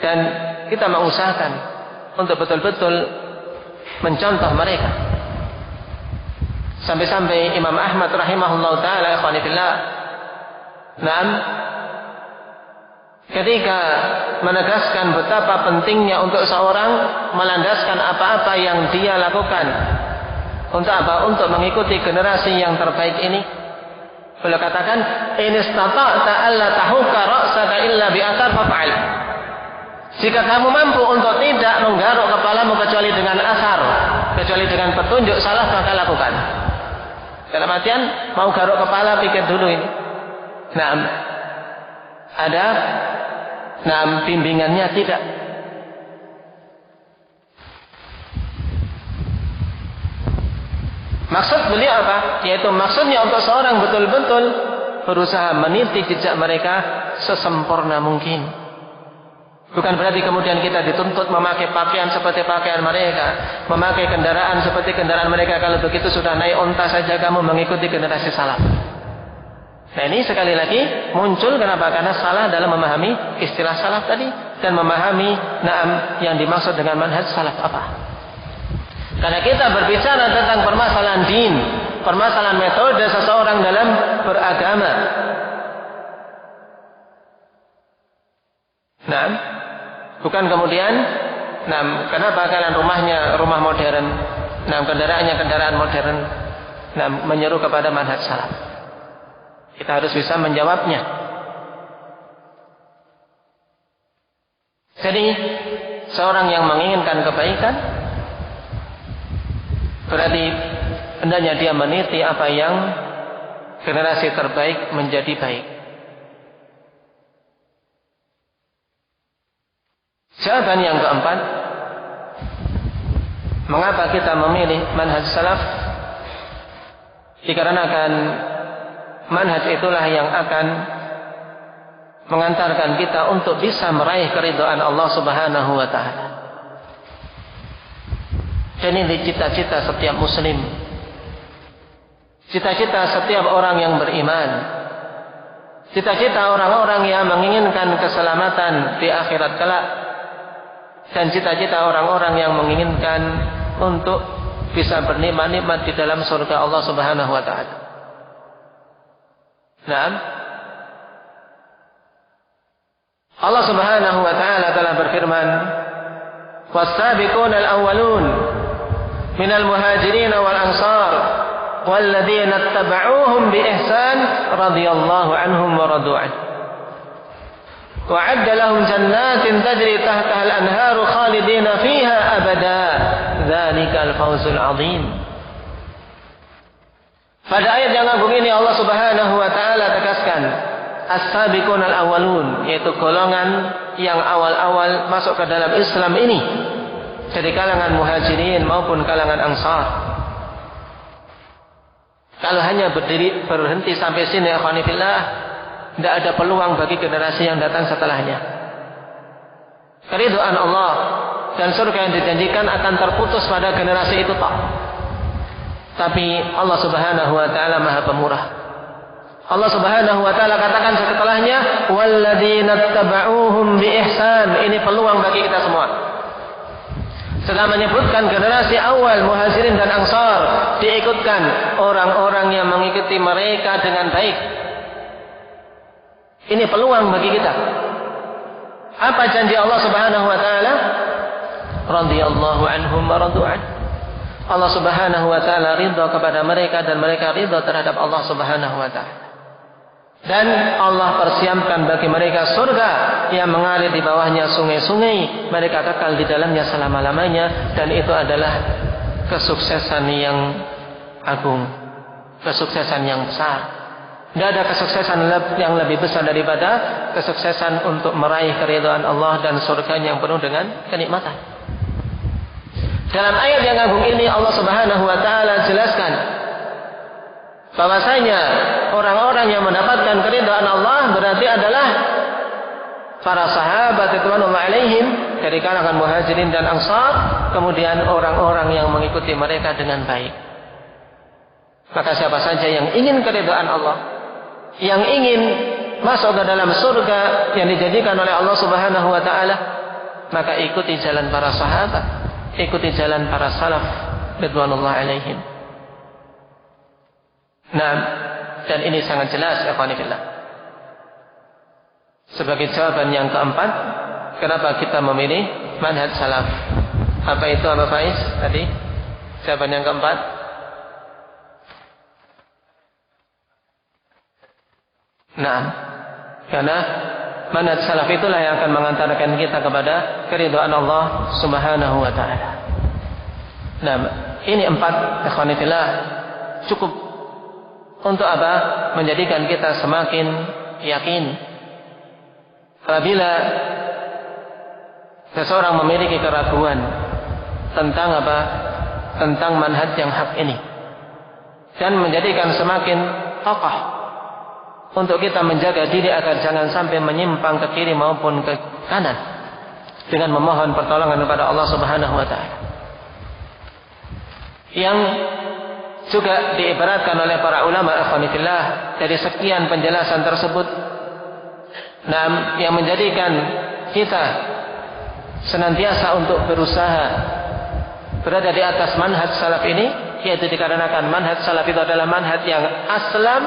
Dan kita mengusahakan untuk betul-betul mencontoh mereka. Sampai-sampai Imam Ahmad rahimahullah ta'ala, ikhwani fillah, ketika menegaskan betapa pentingnya untuk seorang melandaskan apa-apa yang dia lakukan. Untuk apa? Untuk mengikuti generasi yang terbaik ini. Beliau katakan, "In istata'ta alla tahuka ra'saka illa bi athar fa'al." Jika kamu mampu untuk tidak menggaruk kepalamu kecuali dengan asar, kecuali dengan petunjuk salah, maka lakukan. Dalam artian, mau garuk kepala, pikir dulu ini. Ada bimbingannya, tidak. Maksud beliau apa? Yaitu maksudnya untuk seorang betul-betul berusaha meniti jejak mereka sesempurna mungkin. Bukan berarti kemudian kita dituntut memakai pakaian seperti pakaian mereka, memakai kendaraan seperti kendaraan mereka. Kalau begitu sudah naik onta saja kamu mengikuti generasi salaf. Nah, ini sekali lagi muncul kenapa? Karena salah dalam memahami istilah salaf tadi dan memahami yang dimaksud dengan manhaj salaf apa. Karena kita berbicara tentang permasalahan din, permasalahan metode seseorang dalam beragama. Bukan kemudian, kenapa kalian rumahnya rumah modern, kendaraannya kendaraan modern, menyeru kepada manhaj salaf. Kita harus bisa menjawabnya. Jadi, seorang yang menginginkan kebaikan, berarti hendaknya dia meniti apa yang generasi terbaik menjadi baik. Jawaban yang keempat, mengapa kita memilih manhaj salaf? Dikarenakan manhaj itulah yang akan mengantarkan kita untuk bisa meraih keridhaan Allah Subhanahu wa ta'ala. Dan ini cita-cita setiap muslim, cita-cita setiap orang yang beriman, cita-cita orang-orang yang menginginkan keselamatan di akhirat kelak, dan cita-cita orang-orang yang menginginkan untuk bisa bernikmat-nikmat di dalam surga Allah Subhanahu wa ta'ala. Allah Subhanahu wa ta'ala telah berfirman, "Was-sabiquna al-awwalun minal muhajirin wal ansar walladzina ittaba'uuhum bi ihsan radhiyallahu anhum wa radu anhu. وَعَدَّ لَهُمْ جَنَّاتٍ تَجْرِي تَحْتَهَا الْأَنْهَارُ خَالِدِينَ فِيهَا أَبَدًا ذَلِكَ الْفَوْزُ الْعَظِيمُ." Pada ayat yang agung ini Allah Subhanahu wa taala tegaskan as-sabiqun al-awwalun, yaitu golongan yang awal-awal masuk ke dalam Islam ini dari kalangan muhajirin maupun kalangan ansar. Kalau hanya berhenti sampai sini, ikhwani fillah, tidak ada peluang bagi generasi yang datang setelahnya. Keridhaan Allah dan surga yang dijanjikan akan terputus pada generasi itu tak. Tapi Allah Subhanahu wa taala Maha Pemurah. Allah Subhanahu wa taala katakan setelahnya, walladzina ittaba'uuhum bi ihsan. Ini peluang bagi kita semua. Setelah menyebutkan generasi awal muhajirin dan ansar, diikutkan orang-orang yang mengikuti mereka dengan baik. Ini peluang bagi kita. Apa janji Allah Subhanahu wa taala? Radhiyallahu anhum wa radu anhu. Allah Subhanahu wa taala ridha kepada mereka dan mereka ridha terhadap Allah Subhanahu wa taala. Dan Allah persiapkan bagi mereka surga yang mengalir di bawahnya sungai-sungai, mereka kekal di dalamnya selama-lamanya, dan itu adalah kesuksesan yang agung, kesuksesan yang besar. Tidak ada kesuksesan yang lebih besar daripada kesuksesan untuk meraih keridhaan Allah dan surganya yang penuh dengan kenikmatan. Dalam ayat yang agung ini Allah Subhanahu wa taala jelaskan bahwasanya orang-orang yang mendapatkan keridhaan Allah berarti adalah para sahabat radhiyallahu alaihim dari kalangan muhajirin dan ansar, kemudian orang-orang yang mengikuti mereka dengan baik. Maka siapa saja yang ingin keridhaan Allah, yang ingin masuk ke dalam surga yang dijanjikan oleh Allah Subhanahu wa taala, maka ikuti jalan para sahabat, ikuti jalan para salaf ridwanullah alaihim. Nah, dan ini sangat jelas ya ikhwanillah. Sebagai jawaban yang keempat, kenapa kita memilih manhaj salaf? Apa itu Abah Faiz tadi? Jawaban yang keempat. Nah, karena manhaj salaf itulah yang akan mengantarkan kita kepada keridhaan Allah Subhanahu wa taala. Nah, ini 4 ikhwanillah cukup untuk apa? Menjadikan kita semakin yakin apabila seseorang memiliki keraguan tentang apa? Tentang manhaj yang hak ini, dan menjadikan semakin kokoh untuk kita menjaga diri agar jangan sampai menyimpang ke kiri maupun ke kanan dengan memohon pertolongan kepada Allah Subhanahu wa taala. Yang juga diibaratkan oleh para ulama ikhwanillah dari sekian penjelasan tersebut, yang menjadikan kita senantiasa untuk berusaha berada di atas manhaj salaf ini, yaitu dikarenakan manhaj salaf itu adalah manhaj yang aslam,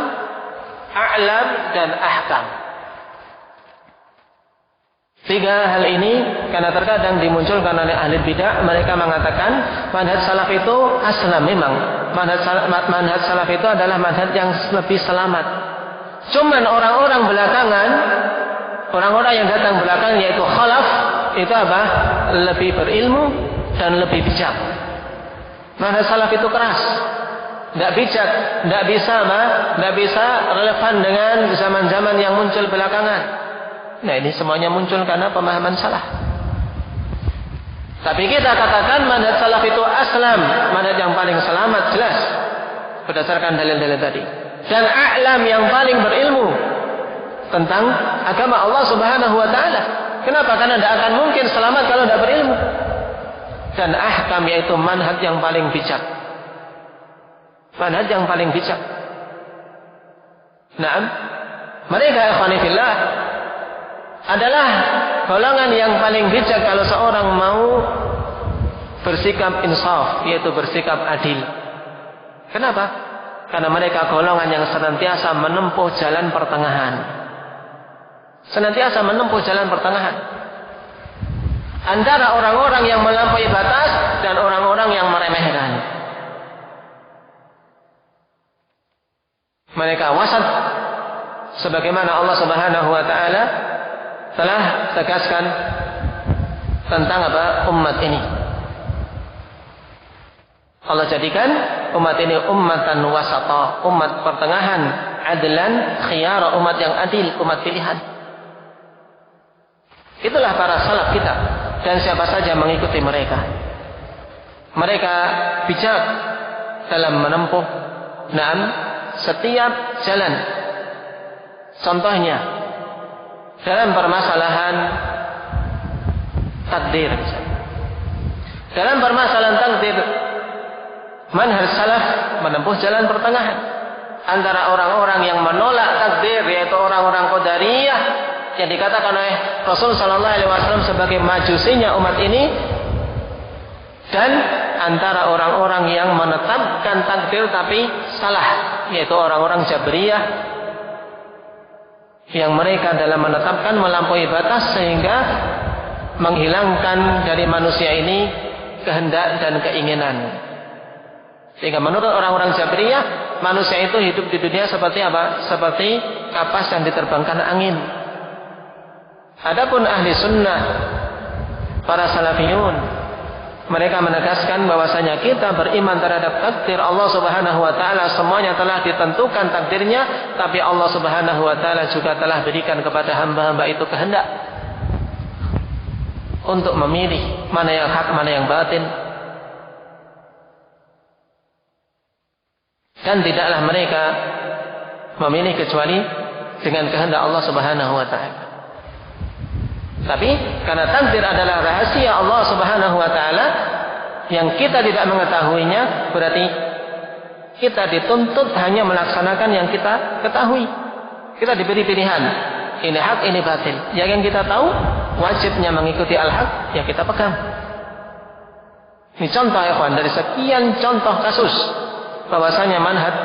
a'lam, dan ahkam. 3 hal ini karena terkadang dimunculkan oleh ahli bidah, mereka mengatakan manhaj salaf itu aslam. Memang manhaj salaf itu adalah manhaj yang lebih selamat. Cuman orang-orang belakangan, orang-orang yang datang belakangan yaitu khalaf, itu apa? Lebih berilmu dan lebih bijak. Manhaj salaf itu keras, tidak bijak, tidak bisa relevan dengan zaman-zaman yang muncul belakangan. Nah, ini semuanya muncul karena pemahaman salah. Tapi kita katakan manhaj salaf itu aslam, manhaj yang paling selamat, jelas berdasarkan dalil-dalil tadi. Dan a'lam, yang paling berilmu tentang agama Allah Subhanahu wa taala. Kenapa? Karena tidak akan mungkin selamat kalau tidak berilmu. Dan ahkam, yaitu manhaj yang paling bijak. Manhaj yang paling bijak. Naam, mereka ikhwanillah adalah golongan yang paling bijak kalau seorang mau bersikap insaf, yaitu bersikap adil. Kenapa? Karena mereka golongan yang senantiasa menempuh jalan pertengahan. Senantiasa menempuh jalan pertengahan antara orang-orang yang melampaui batas dan orang-orang yang meremehkan. Mereka wasat, sebagaimana Allah Subhanahu wa taala telah tegaskan tentang apa? Umat ini. Allah jadikan umat ini ummatan wasata, umat pertengahan, adlan, khiyara, umat yang adil, umat pilihan. Itulah para salaf kita, dan siapa saja mengikuti mereka. Mereka bijak dalam menempuh setiap jalan. Contohnya dalam permasalahan takdir. Dalam permasalahan takdir, manhaj salaf menempuh jalan pertengahan antara orang-orang yang menolak takdir, yaitu orang-orang Qadariyah yang dikatakan oleh Rasul sallallahu alaihi wasallam sebagai majusinya umat ini, dan antara orang-orang yang menetapkan takdir tapi salah, yaitu orang-orang Jabriyah yang mereka dalam menetapkan melampaui batas sehingga menghilangkan dari manusia ini kehendak dan keinginan. Sehingga menurut orang-orang Jabriyah, manusia itu hidup di dunia seperti apa? Seperti kapas yang diterbangkan angin. Adapun ahli sunnah, para salafiyun, mereka menegaskan bahwasanya kita beriman terhadap takdir Allah Subhanahu wa taala, semuanya telah ditentukan takdirnya, tapi Allah Subhanahu wa taala juga telah berikan kepada hamba-hamba itu kehendak untuk memilih mana yang hak, mana yang batin. Dan tidaklah mereka memilih kecuali dengan kehendak Allah Subhanahu wa taala. Tapi karena takdir adalah rahasia Allah Subhanahu wa taala yang kita tidak mengetahuinya, berarti kita dituntut hanya melaksanakan yang kita ketahui. Kita diberi pilihan, ini hak, ini batil. Yang kita tahu wajibnya mengikuti al-haq, ya kita pegang. Ini contoh ikhwan dari sekian contoh kasus bahwasanya manhaj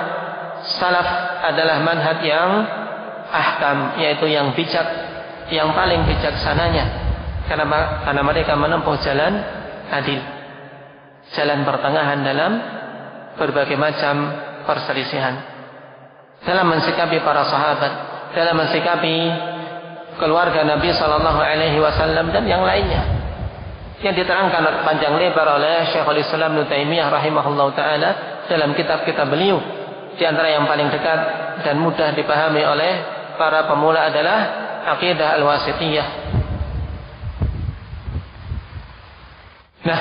salaf adalah manhaj yang ahkam, yaitu yang bijak, yang paling bijaksananya, karena mereka menempuh jalan adil, jalan pertengahan dalam berbagai macam perselisihan, dalam mensikapi para sahabat, dalam mensikapi keluarga Nabi Sallallahu Alaihi Wasallam dan yang lainnya, yang diterangkan panjang lebar oleh Syekhul Islam Ibnu Taimiyah rahimahullahu taala dalam kitab-kitab beliau. Di antara yang paling dekat dan mudah dipahami oleh para pemula adalah Aqidah Al-Wasithiyah. Nah,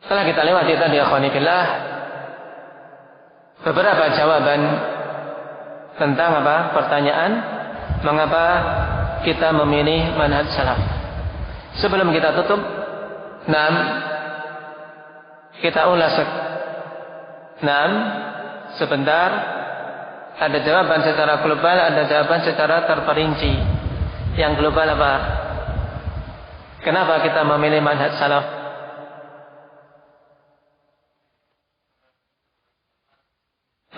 setelah kita lewati tadi akhwani fillah beberapa jawaban tentang pertanyaan mengapa kita memilih manhaj salaf. Sebelum kita tutup, kita ulas sebentar. Ada jawaban secara global, ada jawaban secara terperinci. Yang global apa? Kenapa kita memilih manhaj salaf?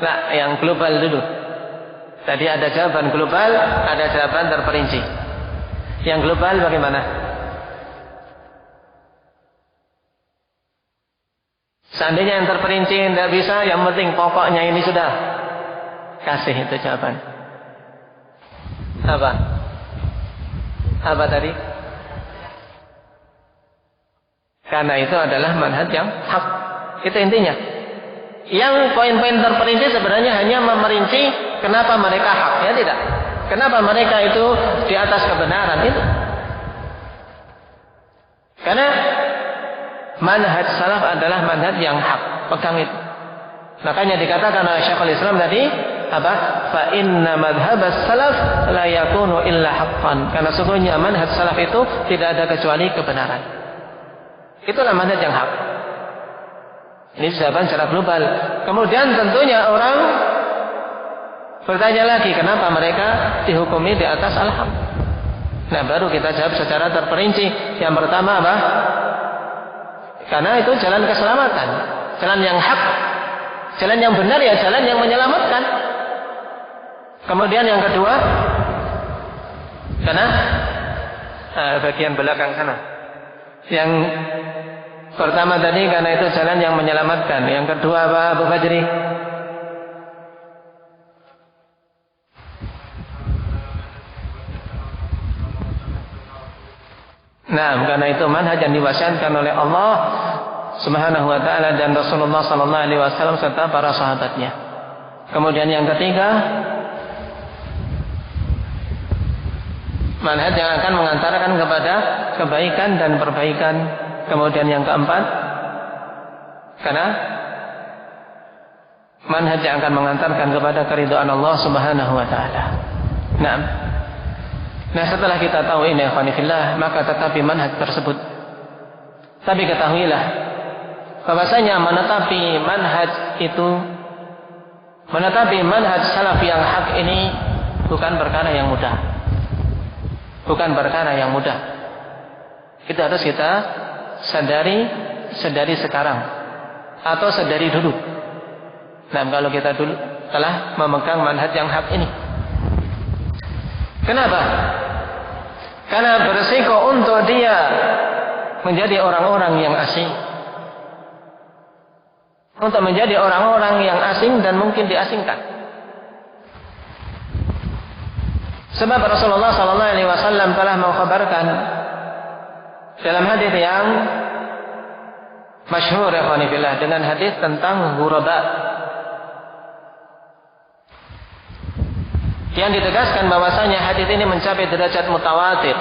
Nah, yang global dulu. Tadi ada jawaban global, ada jawaban terperinci. Yang global bagaimana? Seandainya yang terperinci tidak bisa, yang penting pokoknya ini sudah. Kasih itu jawaban. Apa? Apa tadi? Karena itu adalah manhaj yang hak. Itu intinya. Yang poin-poin terperinci sebenarnya hanya memerinci kenapa mereka hak, ya tidak? Kenapa mereka itu di atas kebenaran itu? Karena manhaj salaf adalah manhaj yang hak, pegang itu. Makanya dikatakan oleh Syekhul Islam tadi, apa? Fa inna madhhabas salaf la yakunu illa haqqan. Karena sesungguhnya manhaj salaf itu tidak ada kecuali kebenaran. Itulah manhaj yang hak. Ini jawaban secara global. Kemudian tentunya orang bertanya lagi, kenapa mereka dihukumi di atas al-haq? Nah, baru kita jawab secara terperinci. Yang pertama apa? Karena itu jalan keselamatan, jalan yang hak, jalan yang benar, ya jalan yang menyelamatkan. Kemudian yang kedua, karena bagian belakang sana. Yang pertama tadi karena itu jalan yang menyelamatkan. Yang kedua apa, Abu Fajri? Nah, karena itu manhaj yang diwasiatkan oleh Allah Subhanahu wa taala dan Rasulullah sallallahu alaihi wasallam serta para sahabatnya. Kemudian yang ketiga, manhaj yang akan mengantarkan kepada kebaikan dan perbaikan. Kemudian yang keempat, karena manhaj yang akan mengantarkan kepada keridhaan Allah Subhanahu wa taala. Nah, setelah kita tahu ini akhwanillah, maka tetapi manhaj tersebut, tapi ketahuilah bahwasanya menetapi manhaj itu, menetapi manhaj salaf yang hak ini bukan perkara yang mudah. Bukan perkara yang mudah. Itu harus kita sadari sekarang atau sadari dulu. Nah, kalau kita dulu telah memegang manhaj yang hak ini. Kenapa? Karena berisiko untuk dia menjadi orang-orang yang asing. Untuk menjadi orang-orang yang asing dan mungkin diasingkan. Sebab Rasulullah SAW telah mengkhabarkan dalam hadis yang masyhur ya khonifillah, dengan hadis tentang ghuraba, yang ditegaskan bahwasanya hadis ini mencapai derajat mutawatir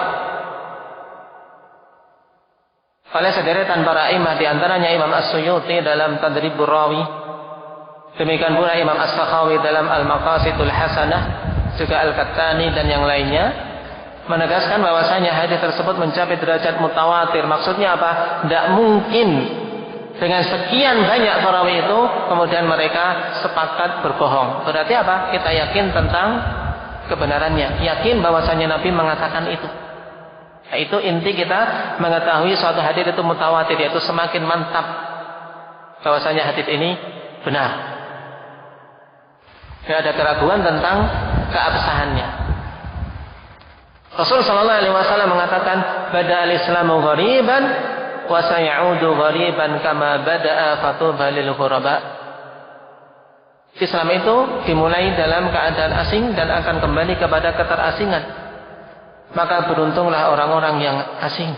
oleh sederetan para imam, di antaranya Imam As-Suyuti dalam Tadribur Rawi, demikian pula Imam As-Sakhawi dalam Al-Maqasidul Hasanah, juga Al-Kattani dan yang lainnya, menegaskan bahwasanya hadis tersebut mencapai derajat mutawatir. Maksudnya apa? Tidak mungkin dengan sekian banyak perawi itu kemudian mereka sepakat berbohong. Berarti apa? Kita yakin tentang kebenarannya, yakin bahwasanya Nabi mengatakan itu. Itu inti kita mengetahui suatu hadits itu mutawatir, yaitu semakin mantap bahwasanya hadits ini benar. Tidak ada keraguan tentang keabsahannya. Rasul sallallahu alaihi wasallam mengatakan, "Bada'al Islamu ghariban wa sayaudu ghariban kama bada'a fatuba lil ghuraba." Islam itu dimulai dalam keadaan asing dan akan kembali kepada keterasingan. Maka beruntunglah orang-orang yang asing.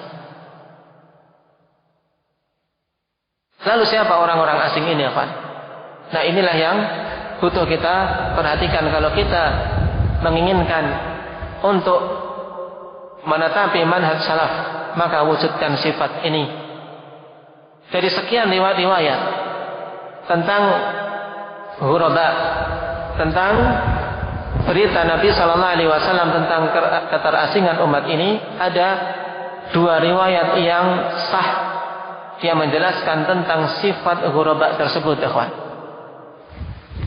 Lalu siapa orang-orang asing ini, Pak? Nah, inilah yang butuh kita perhatikan kalau kita menginginkan untuk menetapi manhaj salaf, maka wujudkan sifat ini. Dari sekian riwayat tentang ghuraba, tentang berita Nabi Sallallahu Alaihi Wasallam tentang keterasingan umat ini, ada dua riwayat yang sah yang menjelaskan tentang sifat ghuraba tersebut, ikhwan.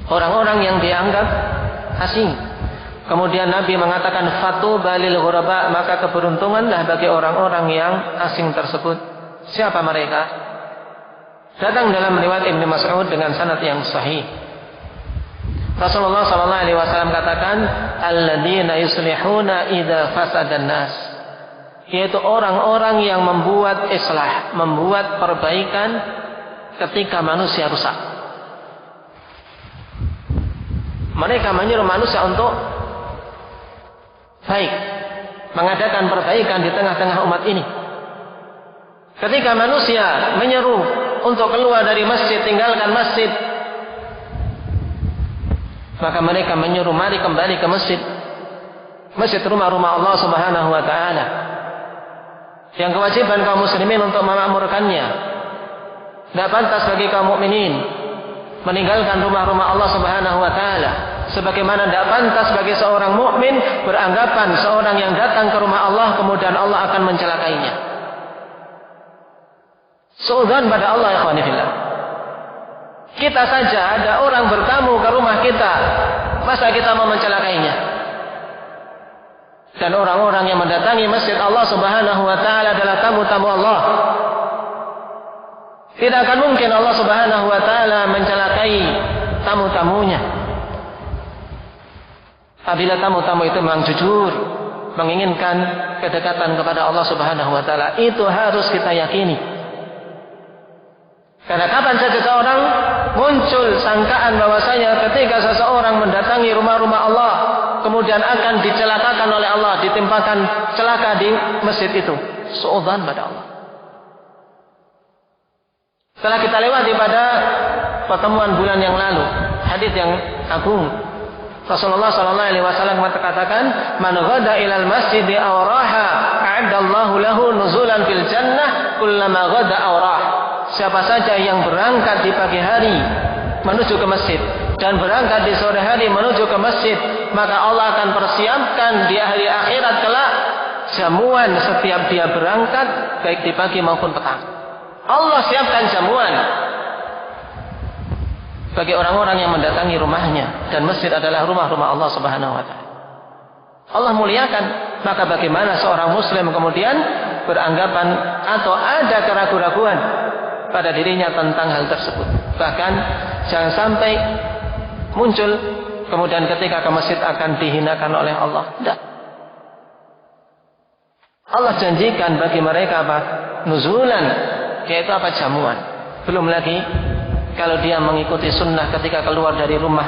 Orang-orang yang dianggap asing. Kemudian Nabi mengatakan fatuba lil ghuraba, maka keberuntunganlah bagi orang-orang yang asing tersebut. Siapa mereka? Datang dalam riwayat Ibnu Mas'ud dengan sanad yang sahih. Rasulullah sallallahu alaihi wasallam katakan, alladzina yuslihuna idza fasadan nas, yaitu orang-orang yang membuat islah, membuat perbaikan ketika manusia rusak. Mereka menyuruh manusia untuk baik, mengadakan perbaikan di tengah-tengah umat ini. Ketika manusia menyeru untuk keluar dari masjid, tinggalkan masjid, maka mereka menyuruh mari kembali ke masjid. Masjid rumah-rumah Allah Subhanahu wa taala. Yang kewajiban kaum muslimin untuk memakmurkannya. Tidak pantas bagi kaum mukminin meninggalkan rumah-rumah Allah Subhanahu wa taala. Sebagaimana tidak pantas bagi seorang mukmin beranggapan seorang yang datang ke rumah Allah kemudian Allah akan mencelakainya. Suudzon pada Allah, ya ikhwani fillah. Kita saja ada orang bertamu ke rumah kita, masa kita mau mencelakainya? Dan orang-orang yang mendatangi masjid Allah Subhanahu wa taala adalah tamu-tamu Allah. Tidak akan mungkin Allah Subhanahu wa taala mencelakai tamu-tamunya. Apabila tamu-tamu itu memang jujur, menginginkan kedekatan kepada Allah Subhanahu wa taala, itu harus kita yakini. Karena kapan saja seseorang muncul sangkaan bahwasanya ketika seseorang mendatangi rumah-rumah Allah kemudian akan dicelakakan oleh Allah, ditimpakan celaka di masjid itu, suudzon pada Allah. Setelah kita lewati pada pertemuan bulan yang lalu, hadis yang agung, Rasulullah sallallahu alaihi wasallam mengatakan, "Man ghada ilal masjidi aw raha, a'addallahu lahu nuzulan fil jannah kullama ghada aw raha." Siapa saja yang berangkat di pagi hari menuju ke masjid dan berangkat di sore hari menuju ke masjid, maka Allah akan persiapkan di hari akhirat kelak jamuan setiap dia berangkat, baik di pagi maupun petang. Allah siapkan jamuan bagi orang-orang yang mendatangi rumahnya, dan masjid adalah rumah-rumah Allah Subhanahu wa taala. Allah muliakan, maka bagaimana seorang muslim kemudian beranggapan atau ada keraguan-keraguan pada dirinya tentang hal tersebut. Bahkan jangan sampai muncul kemudian ketika ke masjid akan dihinakan oleh Allah. Tidak. Allah janjikan bagi mereka apa? Nuzulan, yaitu apa? Jamuan. Belum lagi kalau dia mengikuti sunnah ketika keluar dari rumah,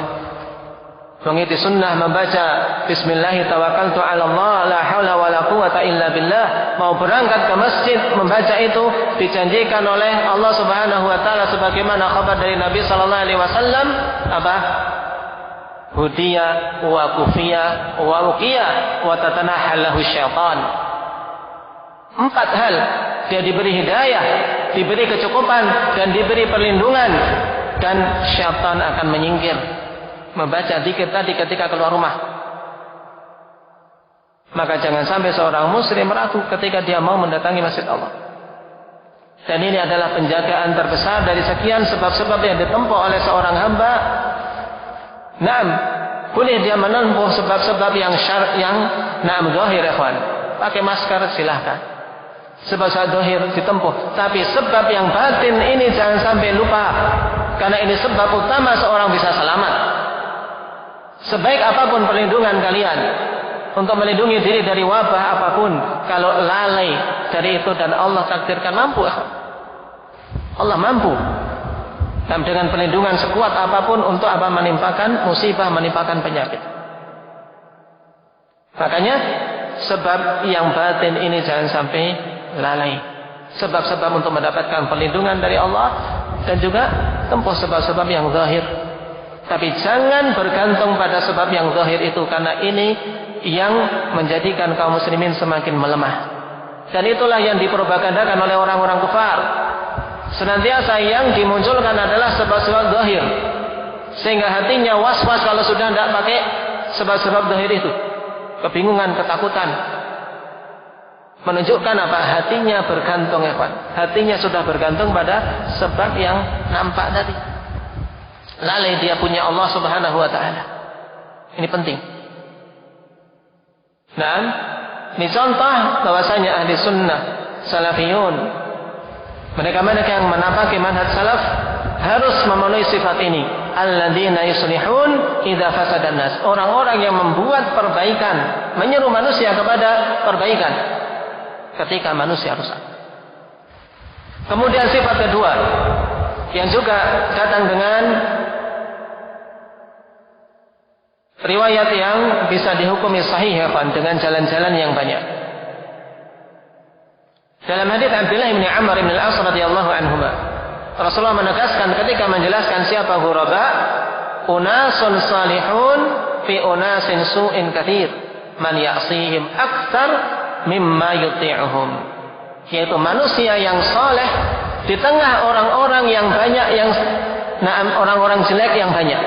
mengikuti sunnah membaca Bismillah tawakkaltu ala Allah la haula wala quwata illa billah, mau berangkat ke masjid membaca itu, dijanjikan oleh Allah Subhanahu wa taala sebagaimana khabar dari Nabi sallallahu alaihi wasallam apa? Hudiya wa kufiya wa ruqiya wa tatanahallahu syaitan. 4 hal, dia diberi hidayah, diberi kecukupan dan diberi perlindungan, dan syaitan akan menyingkir. Membaca zikir tadi ketika keluar rumah. Maka jangan sampai seorang muslim ragu ketika dia mau mendatangi masjid Allah. Dan ini adalah penjagaan terbesar dari sekian sebab-sebab yang ditempuh oleh seorang hamba. Naam, boleh dia menempuh sebab-sebab yang zahir, ikhwan. Pakai masker silahkan. Sebab zahir ditempuh, tapi sebab yang batin ini jangan sampai lupa, karena ini sebab utama seorang bisa selamat. Sebaik apapun perlindungan kalian untuk melindungi diri dari wabah apapun, kalau lalai dari itu dan Allah takdirkan mampu, Allah mampu dan dengan perlindungan sekuat apapun untuk apa menimpakan musibah, menimpakan penyakit. Makanya sebab yang batin ini jangan sampai lalai. Sebab-sebab untuk mendapatkan perlindungan dari Allah, dan juga tempuh sebab-sebab yang zahir. Tapi jangan bergantung pada sebab yang zahir itu, karena ini yang menjadikan kaum muslimin semakin melemah. Dan itulah yang dipropagandakan oleh orang-orang kafir. Senantiasa yang dimunculkan adalah sebab-sebab zahir, sehingga hatinya was-was kalau sudah tidak pakai sebab-sebab zahir itu. Kebingungan, ketakutan, menunjukkan apa? Hatinya bergantung, ya Pak. Hatinya sudah bergantung pada sebab yang nampak tadi. Lalai dia punya Allah Subhanahu wa taala. Ini penting. Nah, ini contoh bahwasanya ahli sunnah salafiyun, mereka-mereka yang menapaki manhaj salaf harus memenuhi sifat ini. Alladzina yuslihun idza fasadan nas. Orang-orang yang membuat perbaikan, menyeru manusia kepada perbaikan ketika manusia rusak. Kemudian sifat kedua yang juga datang dengan riwayat yang bisa dihukumi sahih, ya, dengan jalan-jalan yang banyak. Dalam hadis Abdullah bin Amr bin Al-As radhiyallahu anhuma, Rasulullah menegaskan ketika menjelaskan siapa ghuraba, unasun salihun fi unasin su'in katsir man ya'sihim aktsar mimma yuti'uhum, yaitu manusia yang saleh di tengah orang-orang yang banyak, yang orang-orang jelek yang banyak.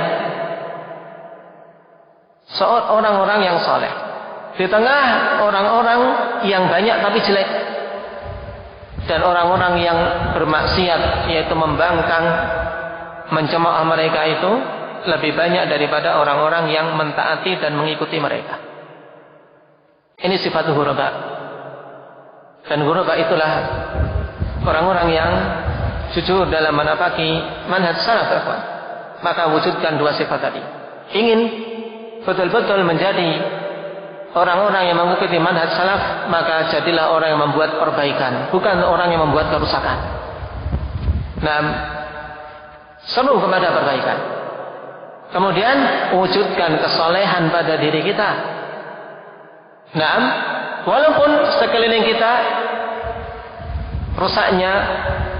Orang-orang yang saleh di tengah orang-orang yang banyak tapi jelek, dan orang-orang yang bermaksiat, yaitu membangkang, mencemooh mereka itu lebih banyak daripada orang-orang yang mentaati dan mengikuti mereka. Ini sifat ghuraba. Dan ghuraba itulah orang-orang yang jujur dalam menapaki manhaj salaf. Maka wujudkan dua sifat tadi. Ingin betul-betul menjadi orang-orang yang mengikuti manhaj salaf, maka jadilah orang yang membuat perbaikan, bukan orang yang membuat kerusakan. Nah, seru kepada perbaikan. Kemudian wujudkan kesolehan pada diri kita. Nah, walaupun sekeliling kita rusaknya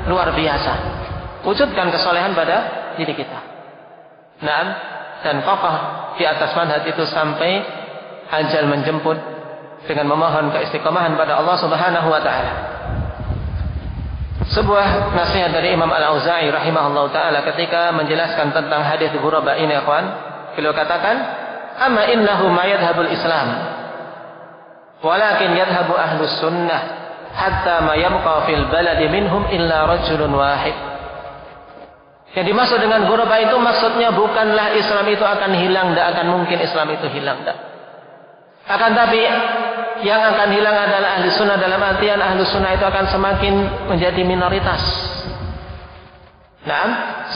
luar biasa, wujudkan kesolehan pada diri kita. Nah, dan kokoh di atas manhaj itu sampai ajal menjemput dengan memohon keistiqomahan pada Allah Subhanahu wa taala. Sebuah nasihat dari Imam Al-Auza'i rahimahullah taala ketika menjelaskan tentang hadis ghuraba ini, ikhwan, beliau katakan, "Amma innahu ma yadhhabul Islam, walakin yadhhabu ahlus sunnah hatta ma yabqa fil baladi minhum illa rajulun wahid." Yang dimaksud dengan ghuraba itu maksudnya bukanlah Islam itu akan hilang, tidak akan mungkin Islam itu hilang, tidak. Akan tapi yang akan hilang adalah ahli sunnah, dalam artian ahli sunnah itu akan semakin menjadi minoritas. Nah,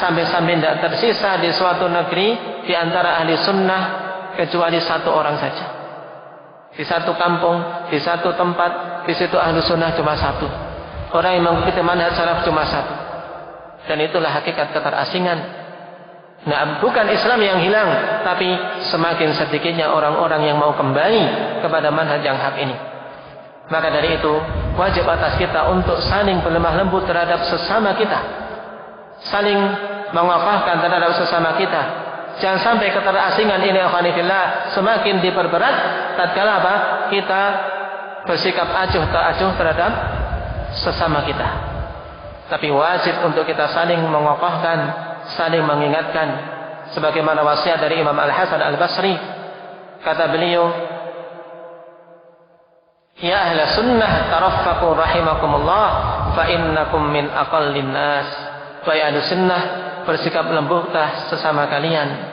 sampai-sampai tidak tersisa di suatu negeri di antara ahli sunnah kecuali satu orang saja. Di satu kampung, di satu tempat, di situ ahli sunnah cuma satu. Orang yang mengikuti manhaj salaf cuma satu. Dan itulah hakikat keterasingan. Nah, bukan Islam yang hilang, tapi semakin sedikitnya orang-orang yang mau kembali kepada manhaj yang hak ini. Maka dari itu, wajib atas kita untuk saling berlemah lembut terhadap sesama kita, saling mengokohkan terhadap sesama kita. Jangan sampai keterasingan ini, akhwanillah, semakin diperberat tatkala apa? Kita bersikap acuh tak acuh terhadap sesama kita. Tapi wajib untuk kita saling mengokohkan, saling mengingatkan, sebagaimana wasiat dari Imam Al-Hasan Al-Basri. Kata beliau, "Ya ahla sunnah taraffaqu rahimakumullah, fa innakum min aqallin nas." Wahai ahli sunnah, bersikap lembutlah sesama kalian.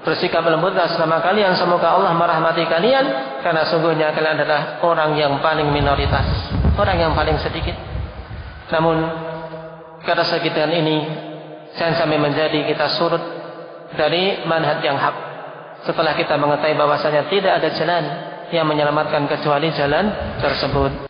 Bersikap lembutlah sesama kalian, semoga Allah merahmati kalian, karena sungguhnya kalian adalah orang yang paling minoritas. orang yang paling sedikit. Namun kata sekian ini jangan sampai menjadi kita surut dari manhaj yang hak. Setelah kita mengetahui bahwasanya tidak ada jalan yang menyelamatkan kecuali jalan tersebut.